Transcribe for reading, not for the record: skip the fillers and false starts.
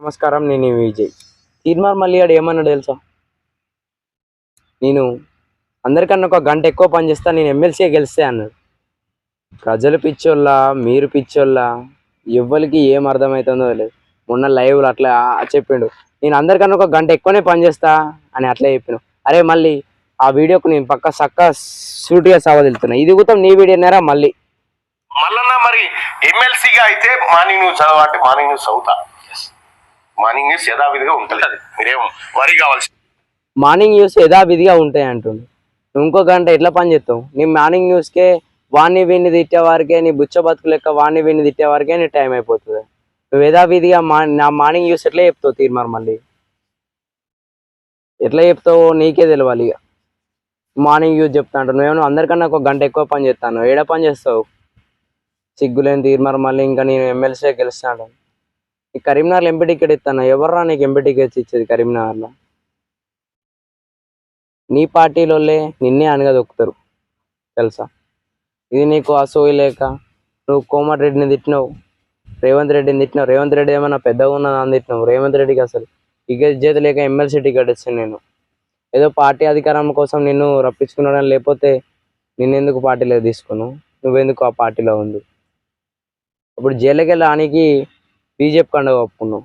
నమస్కారం, నేను విజయ్. తీర్మార్ మల్లిగాడు ఏమన్నాడు తెలుసా? నేను అందరికన్నా ఒక గంట ఎక్కువ పనిచేస్తా, నేను ఎమ్మెల్సీ గెలిస్తే అన్నాడు. ప్రజలు పిచ్చోళ్ళ, మీరు పిచ్చోళ్ళ, ఎవ్వరికి ఏం అర్థమవుతుందో లేదు. మొన్న లైవ్లో అట్లా చెప్పిండు, నేను అందరికన్నా ఒక గంట ఎక్కువనే పనిచేస్తా అని అట్లా చెప్పిన. అరే మళ్ళీ ఆ వీడియోకు నేను పక్క సక్క సూటిగా సవదిలుతున్నా. ఇది కూడా నీ వీడియోనేరా మళ్ళీ మళ్ళన్నా మరి ఎమ్మెల్సీగా అయితే మార్నింగ్ న్యూస్ చదవాలంటే మార్నింగ్ న్యూస్ చదువుతా. మార్నింగ్ న్యూస్ యథావిధిగా ఉంటుంది, మీరేం వరి కావాల్సి. మార్నింగ్ న్యూస్ యథావిధిగా ఉంటాయి అంటుండు. ఇంకో గంట ఎట్లా పని చేస్తావు? నీ మార్నింగ్ న్యూస్కే వాడిని వీడిని తిట్టే వారికే, నీ బుచ్చ బతుకు లెక్క వాడిని వీడిని తిట్టే వారికే నీ టైం అయిపోతుంది. నువ్వు యథావిధిగా నా మార్నింగ్ న్యూస్ ఎట్లా చెప్తావు? తీర్మార్ మళ్ళీ ఎట్లా చెప్తావో నీకే తెలియాలి. ఇక మార్నింగ్ న్యూస్ చెప్తా అంటావు, నువ్వేమో అందరికన్నా ఒక గంట ఎక్కువ పని చేస్తాను. ఏడ పని చేస్తావు? సిగ్గులేని తీర్మార్ మళ్ళీ ఇంకా నేను ఎమ్మెల్సీ గెలుస్తాను. ఈ కరీంనగర్లో ఎంపీ టికెట్ ఇస్తాను. ఎవర్రా నీకు ఎంపీ టికెట్స్ ఇచ్చేది కరీంనగర్లో? నీ పార్టీలోనే నిన్నే అనగదొక్కుతారు తెలుసా? ఇది నీకు అసూయ లేక నువ్వు కోమటిరెడ్డిని తిట్టినావు, రేవంత్ రెడ్డిని తిట్టినావు. రేవంత్ రెడ్డి ఏమన్నా పెద్దగా ఉన్నదా అని తిట్టినావు. రేవంత్ రెడ్డికి అసలు టికెట్ లేక ఎమ్మెల్సీ టికెట్ ఇస్తాను. నేను ఏదో పార్టీ అధికారం కోసం నిన్ను రప్పించుకున్నాడని, లేకపోతే నిన్నెందుకు పార్టీలో తీసుకున్నావు? నువ్వెందుకు ఆ పార్టీలో ఉంది? ఇప్పుడు జైలుకి వెళ్ళడానికి బీజేపీ కండువా కప్పుకున్నావు.